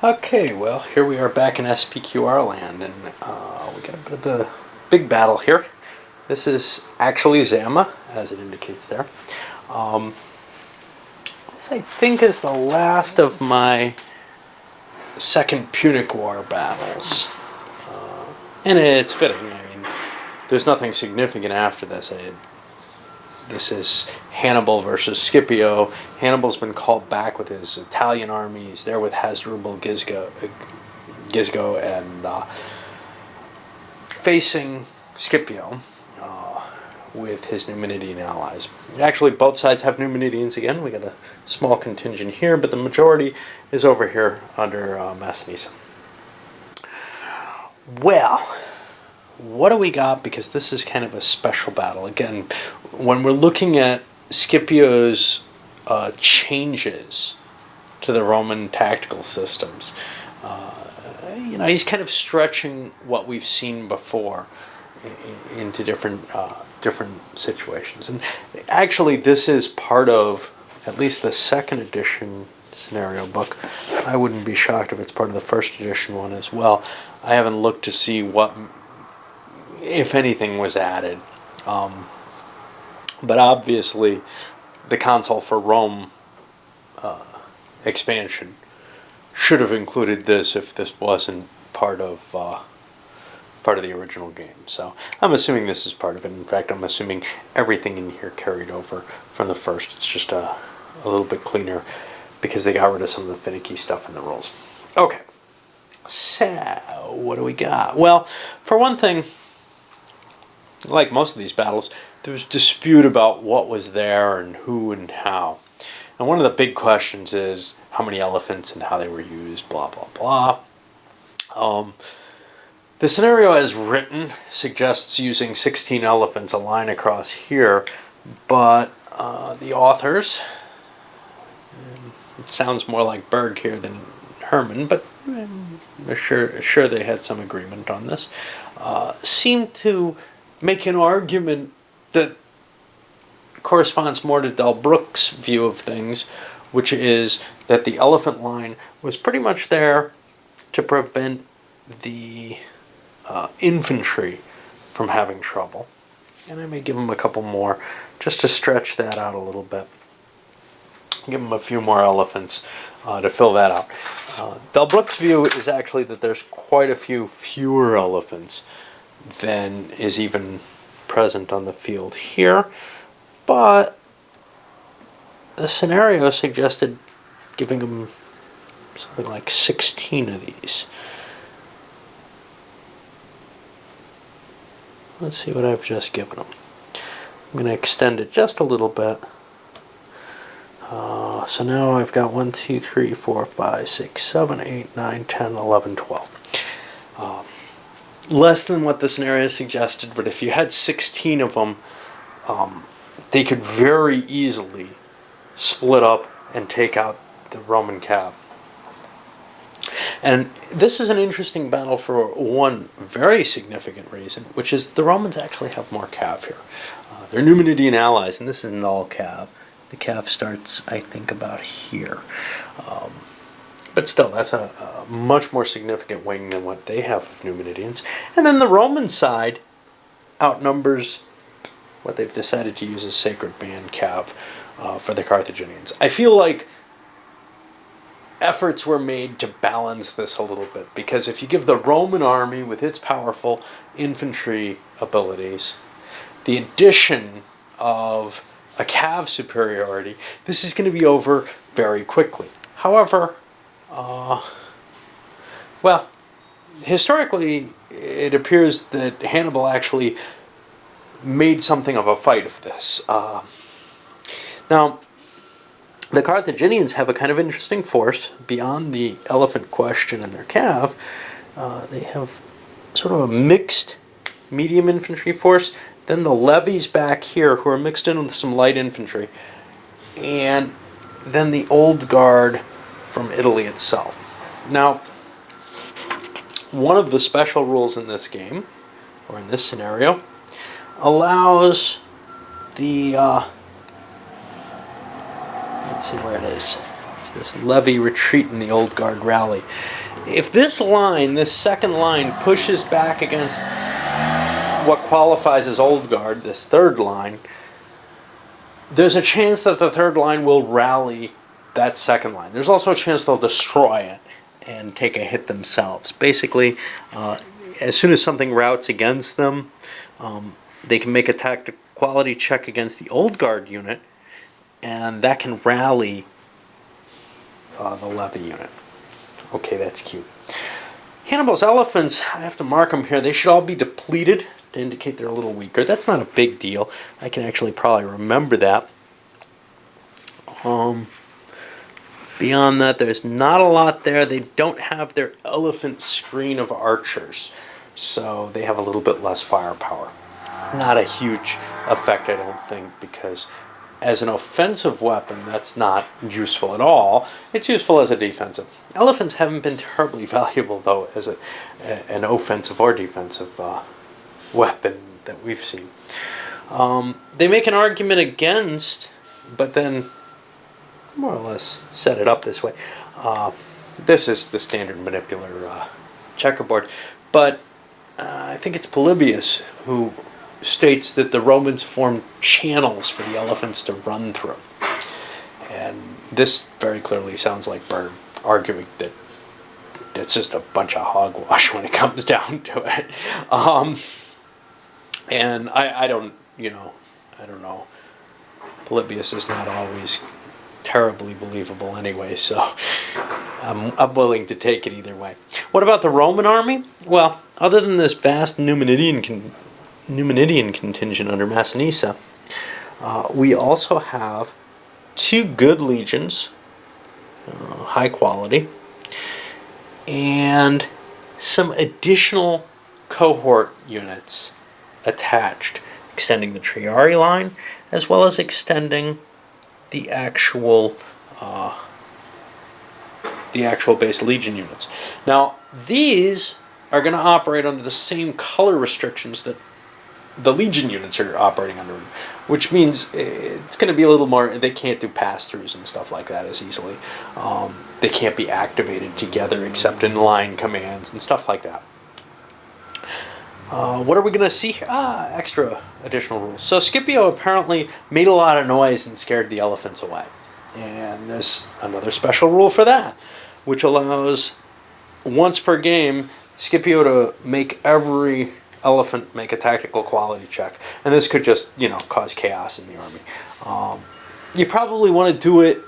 Okay, well, here we are back in SPQR land, and we got a bit of a big battle here. This is actually Zama, as it indicates there. This, I think, is the last of my Second Punic War battles. And it's fitting. I mean, there's nothing significant after this. This is Hannibal versus Scipio. Hannibal's been called back with his Italian army. He's there with Hasdrubal Gisgo and facing Scipio with his Numidian allies. Actually, both sides have Numidians again. We got a small contingent here, but the majority is over here under Massinissa. Well, what do we got? Because this is kind of a special battle. Again, when we're looking at Scipio's changes to the Roman tactical systems, he's kind of stretching what we've seen before into different situations. And actually, this is part of at least the second edition scenario book. I wouldn't be shocked if it's part of the first edition one as well. I haven't looked to see what, if anything, was added. But obviously, the Consul for Rome expansion should have included this if this wasn't part of the original game. So I'm assuming this is part of it. In fact, I'm assuming everything in here carried over from the first. It's just a little bit cleaner because they got rid of some of the finicky stuff in the rules. Okay. So, what do we got? Well, for one thing, like most of these battles, there was dispute about what was there and who and how. And one of the big questions is how many elephants and how they were used, blah, blah, blah. The scenario as written suggests using 16 elephants, a line across here, but the authors, it sounds more like Berg here than Herman, but sure they had some agreement on this, seem to make an argument that corresponds more to Delbrück's view of things, which is that the elephant line was pretty much there to prevent the infantry from having trouble. And I may give them a couple more just to stretch that out a little bit. Give them a few more elephants to fill that out. Delbrück's view is actually that there's quite a few fewer elephants than is even present on the field here, but the scenario suggested giving them something like 16 of these. Let's see what I've just given them. I'm going to extend it just a little bit. So now I've got 1, 2, 3, 4, 5, 6, 7, 8, 9, 10, 11, 12. Less than what the scenario suggested, but if you had 16 of them, they could very easily split up and take out the Roman cav. And this is an interesting battle for one very significant reason, which is the Romans actually have more cav here. They're Numidian allies, and this is null cav. The cav starts, I think, about here. But still, that's a much more significant wing than what they have of Numidians. And then the Roman side outnumbers what they've decided to use as sacred band cav for the Carthaginians. I feel like efforts were made to balance this a little bit, because if you give the Roman army with its powerful infantry abilities the addition of a cav superiority, this is going to be over very quickly. However, well, historically, it appears that Hannibal actually made something of a fight of this. Now, the Carthaginians have a kind of interesting force beyond the elephant question and their cav. They have sort of a mixed medium infantry force. Then the levies back here, who are mixed in with some light infantry, and then the old guard from Italy itself. Now, one of the special rules in this game, or in this scenario, allows the let's see where it is. It's this levy retreat and the old guard rally. If this line, this second line, pushes back against what qualifies as old guard, this third line, there's a chance that the third line will rally that second line. There's also a chance they'll destroy it and take a hit themselves. Basically, as soon as something routes against them, they can make a tactical quality check against the old guard unit, and that can rally the levy unit. Okay, that's cute. Hannibal's elephants, I have to mark them here, they should all be depleted to indicate they're a little weaker. That's not a big deal. I can actually probably remember that. Beyond that, there's not a lot there. They don't have their elephant screen of archers, so they have a little bit less firepower. Not a huge effect, I don't think, because as an offensive weapon, that's not useful at all. It's useful as a defensive. Elephants haven't been terribly valuable, though, as an offensive or defensive weapon that we've seen. They make an argument against, but then more or less set it up this way. This is the standard manipular checkerboard, but I think it's Polybius who states that the Romans formed channels for the elephants to run through. And this very clearly sounds like Byrd arguing that it's just a bunch of hogwash when it comes down to it. And I don't know. Polybius is not always terribly believable anyway, so I'm willing to take it either way. What about the Roman army? Well, other than this vast Numidian contingent under Massinissa, we also have 2 good legions, high quality, and some additional cohort units attached, extending the Triarii line, as well as extending the actual base legion units. Now, these are going to operate under the same color restrictions that the legion units are operating under, which means it's going to be a little more, they can't do pass-throughs and stuff like that as easily. They can't be activated together except in line commands and stuff like that. What are we going to see? Extra additional rules. So Scipio apparently made a lot of noise and scared the elephants away. And there's another special rule for that, which allows once per game Scipio to make every elephant make a tactical quality check. And this could just, cause chaos in the army. You probably want to do it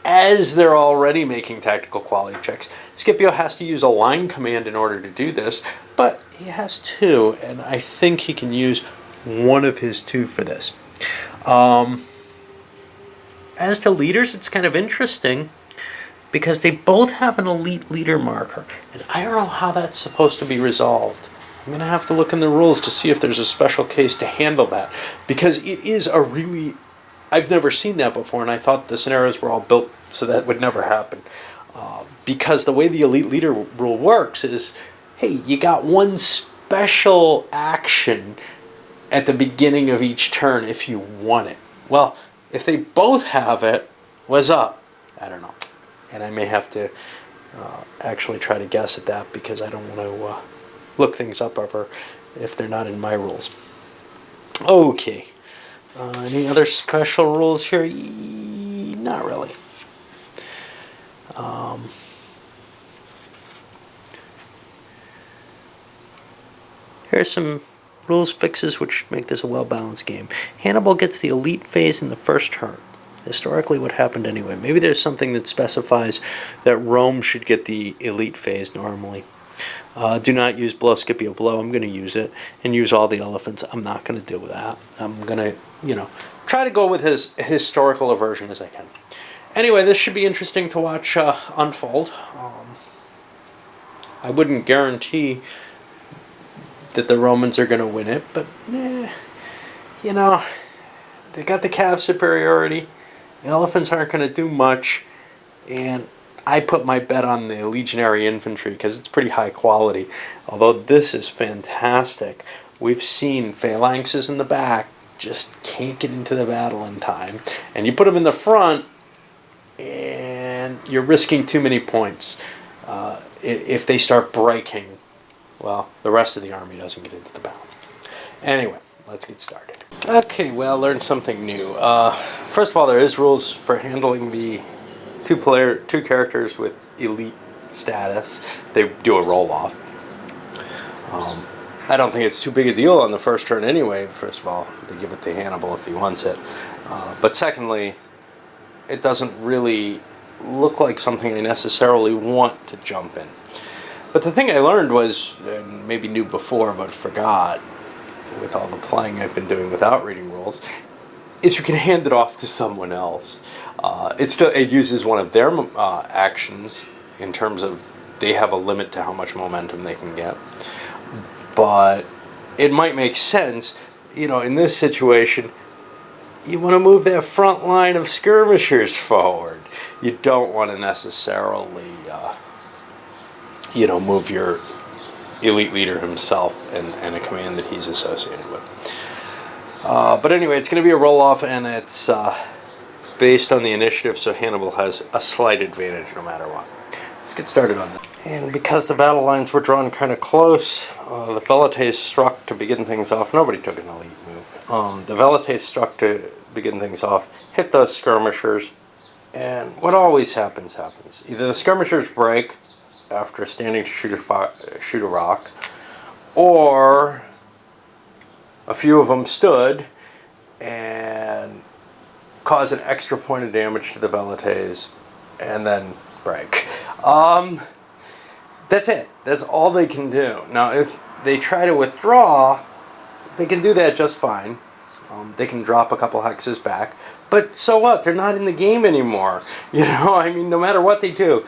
as they're already making tactical quality checks. Scipio has to use a line command in order to do this, but he has 2, and I think he can use one of his 2 for this. As to leaders, it's kind of interesting because they both have an elite leader marker, and I don't know how that's supposed to be resolved. I'm going to have to look in the rules to see if there's a special case to handle that, because it is a really... I've never seen that before, and I thought the scenarios were all built so that would never happen. Because the way the elite leader rule works is, hey, you got one special action at the beginning of each turn if you want it. Well, if they both have it, what's up? I don't know. And I may have to actually try to guess at that because I don't want to look things up ever if they're not in my rules. Okay. Any other special rules here? Not really. Here's some rules fixes which make this a well-balanced game. Hannibal gets the elite phase in the first turn. Historically, what happened anyway? Maybe there's something that specifies that Rome should get the elite phase normally. Do not use blow Scipio blow. I'm going to use it. And use all the elephants. I'm not going to do that. I'm going to, try to go with as historical a version as I can. Anyway, this should be interesting to watch unfold. I wouldn't guarantee that the Romans are going to win it, but, they got the cav superiority. The elephants aren't going to do much, and I put my bet on the legionary infantry because it's pretty high quality. Although this is fantastic. We've seen phalanxes in the back just can't get into the battle in time. And you put them in the front, and and you're risking too many points. If they start breaking, well, the rest of the army doesn't get into the battle. Anyway, let's get started. Okay, well, learned something new. First of all, there is rules for handling the two characters with elite status. They do a roll-off. I don't think it's too big a deal on the first turn anyway. First of all, they give it to Hannibal if he wants it. But secondly, it doesn't really look like something I necessarily want to jump in. But the thing I learned was, and maybe knew before but forgot, with all the playing I've been doing without reading rules, is you can hand it off to someone else. It uses one of their actions in terms of they have a limit to how much momentum they can get. But it might make sense, in this situation, you want to move that front line of skirmishers forward. You don't want to necessarily, move your elite leader himself and a command that he's associated with. But anyway, it's going to be a roll-off, and it's based on the initiative, so Hannibal has a slight advantage no matter what. Let's get started on that. And because the battle lines were drawn kind of close, the Velites struck to begin things off. Nobody took an elite move. The Velites struck to begin things off, hit those skirmishers, and what always happens. Either the skirmishers break after standing to shoot a rock, or a few of them stood and cause an extra point of damage to the Velites, and then break. That's it. That's all they can do. Now, if they try to withdraw, they can do that just fine. They can drop a couple hexes back. But so what? They're not in the game anymore. No matter what they do,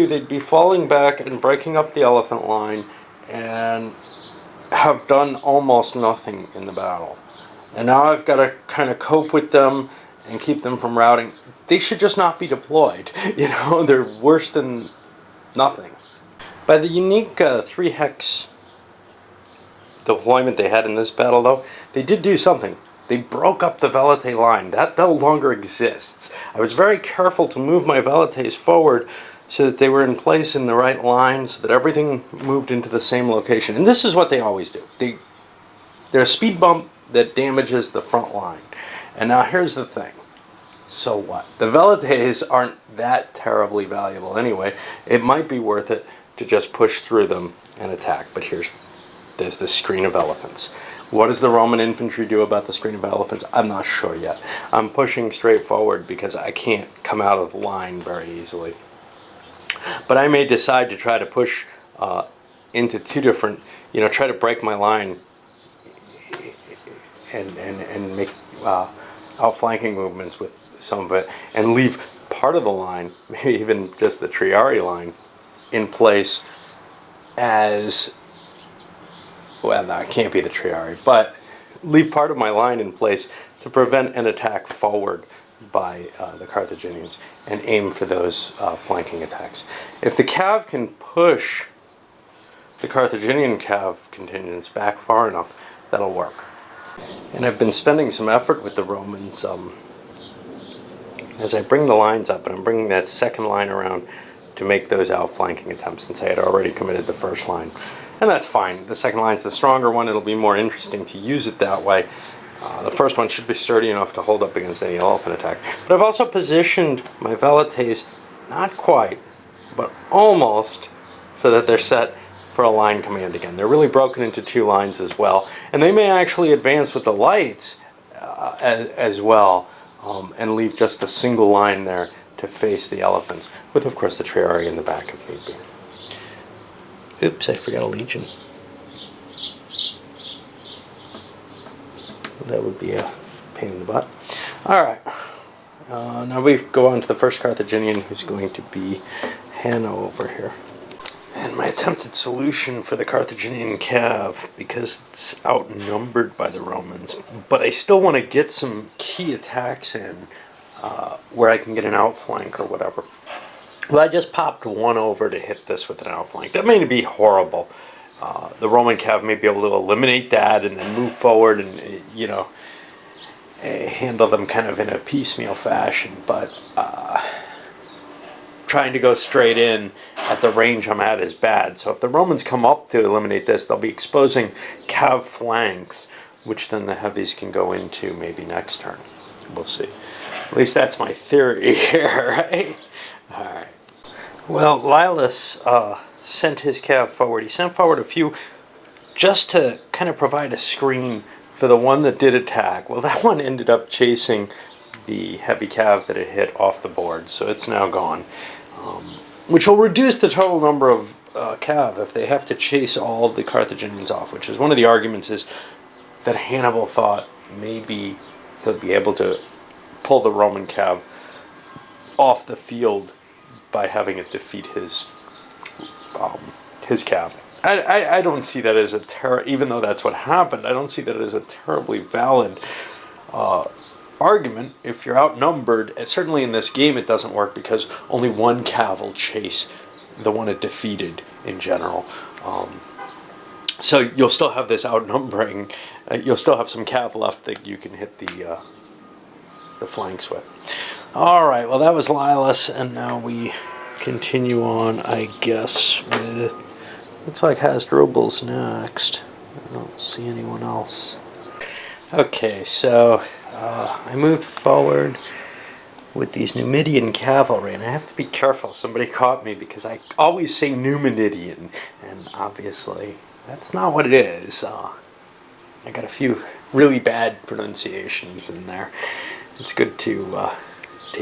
they'd be falling back and breaking up the elephant line and have done almost nothing in the battle. And now I've got to kind of cope with them and keep them from routing. They should just not be deployed. They're worse than nothing. By the unique 3-hex deployment they had in this battle, though, they did do something. They broke up the Velite line. That no longer exists. I was very careful to move my Velites forward so that they were in place in the right line, so that everything moved into the same location. And this is what they always do. They're a speed bump that damages the front line. And now here's the thing. So what? The Velites aren't that terribly valuable anyway. It might be worth it to just push through them and attack. But there's the screen of elephants. What does the Roman infantry do about the screen of elephants? I'm not sure yet. I'm pushing straight forward because I can't come out of line very easily. But I may decide to try to push into two different, try to break my line and make outflanking movements with some of it, and leave part of the line, maybe even just the Triari line, in place as, well, no, it can't be the Triari, but leave part of my line in place to prevent an attack forward by the Carthaginians and aim for those flanking attacks. If the cav can push the Carthaginian cav contingents back far enough, that'll work. And I've been spending some effort with the Romans as I bring the lines up, and I'm bringing that second line around to make those outflanking attempts, since I had already committed the first line. And that's fine. The second line's the stronger one. It'll be more interesting to use it that way. The first one should be sturdy enough to hold up against any elephant attack. But I've also positioned my Velites, not quite, but almost, so that they're set for a line command again. They're really broken into two lines as well. And they may actually advance with the lights as well, and leave just a single line there to face the elephants, with of course the Triari in the back if need be. Oops, I forgot a legion. That would be a pain in the butt. Alright, now we go on to the first Carthaginian, who's going to be Hannibal here. And my attempted solution for the Carthaginian cav, because it's outnumbered by the Romans, but I still want to get some key attacks in where I can get an outflank or whatever. Well, I just popped one over to hit this with an outflank. That may be horrible. The Roman cav may be able to eliminate that and then move forward and, handle them kind of in a piecemeal fashion, but trying to go straight in at the range I'm at is bad. So if the Romans come up to eliminate this, they'll be exposing cav flanks, which then the heavies can go into maybe next turn. We'll see. At least that's my theory here, right? All right. Well, Lilas sent his cav forward. He sent forward a few just to kind of provide a screen for the one that did attack. Well, that one ended up chasing the heavy cav that it hit off the board, so it's now gone. Which will reduce the total number of cav if they have to chase all the Carthaginians off, which is one of the arguments is that Hannibal thought maybe he'll be able to pull the Roman cav off the field by having it defeat his cav. I don't see that as even though that's what happened, I don't see that as a terribly valid argument. If you're outnumbered, certainly in this game it doesn't work because only one cav will chase the one it defeated in general. So you'll still have this outnumbering. You'll still have some cav left that you can hit the flanks with. All right, well that was Lilas, and now we continue on, I guess, with, looks like Hasdrubal's next. I don't see anyone else. Okay, so I moved forward with these Numidian cavalry, and I have to be careful. Somebody caught me because I always say Numidian, and obviously that's not what it is. I got a few really bad pronunciations in there. It's good to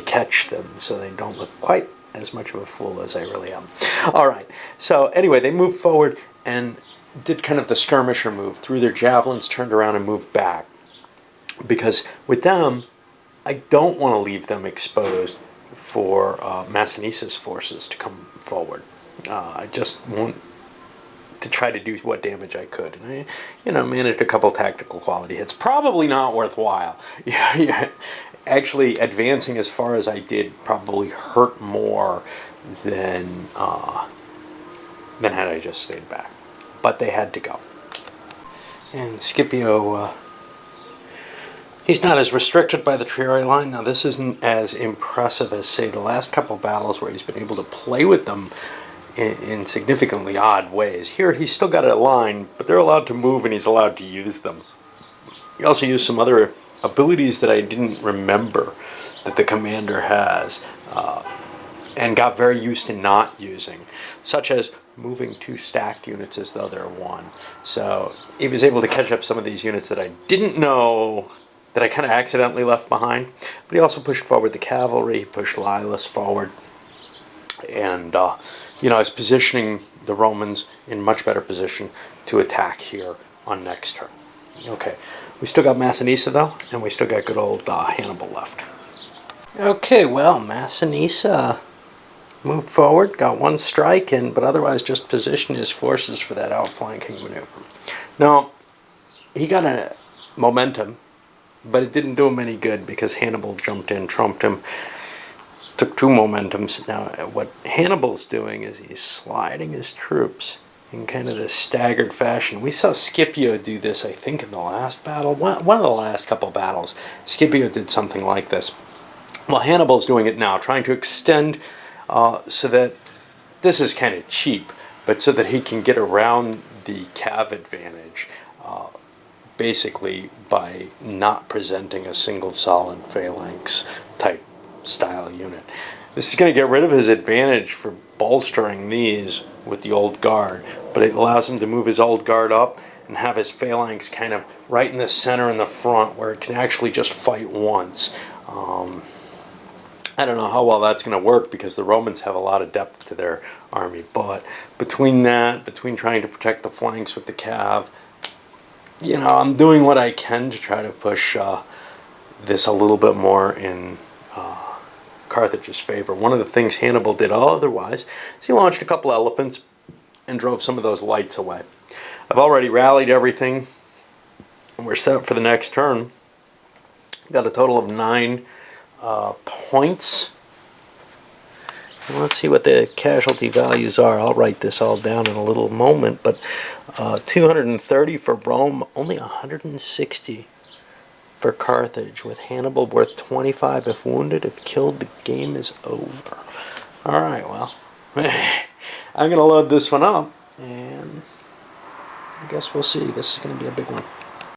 catch them so they don't look quite as much of a fool as I really am. All right, so anyway, they moved forward and did kind of the skirmisher move, threw their javelins, turned around and moved back. Because with them, I don't want to leave them exposed for Massinisa's forces to come forward. I just want to try to do what damage I could. And I, managed a couple tactical quality hits. Probably not worthwhile. Yeah. Actually, advancing as far as I did probably hurt more than had I just stayed back. But they had to go. And Scipio, he's not as restricted by the Triarii line. Now, this isn't as impressive as, say, the last couple battles where he's been able to play with them in significantly odd ways. Here, he's still got a line, but they're allowed to move and he's allowed to use them. He also used some other abilities that I didn't remember that the commander has and got very used to not using, such as moving 2 stacked units as though they're 1. So he was able to catch up some of these units that I didn't know, that I kind of accidentally left behind. But he also pushed forward the cavalry, he pushed Lilas forward, and is positioning the Romans in much better position to attack here on next turn. Okay, we still got Massinissa though, and we still got good old Hannibal left. Okay, well, Massinissa moved forward, got 1 strike in, but otherwise just positioned his forces for that outflanking maneuver. Now, he got a momentum, but it didn't do him any good because Hannibal jumped in, trumped him, took 2 momentums. Now, what Hannibal's doing is he's sliding his troops in kind of this staggered fashion. We saw Scipio do this, I think, in the last battle. One of the last couple battles, Scipio did something like this. Well, Hannibal's doing it now, trying to extend so that, this is kind of cheap, but so that he can get around the cav advantage, basically by not presenting a single solid phalanx type style unit. This is going to get rid of his advantage for bolstering these with the old guard, but it allows him to move his old guard up and have his phalanx kind of right in the center in the front where it can actually just fight once. I don't know how well that's going to work because the Romans have a lot of depth to their army, but between trying to protect the flanks with the cav, I'm doing what I can to try to push this a little bit more in Carthage's favor. One of the things Hannibal did otherwise is he launched a couple elephants and drove some of those lights away. I've already rallied everything, and we're set up for the next turn. Got a total of 9 points. And let's see what the casualty values are. I'll write this all down in a little moment, but 230 for Rome, only 160 for Carthage, with Hannibal worth 25 if wounded. If killed, the game is over. All right, well, I'm going to load this one up, and I guess we'll see. This is going to be a big one.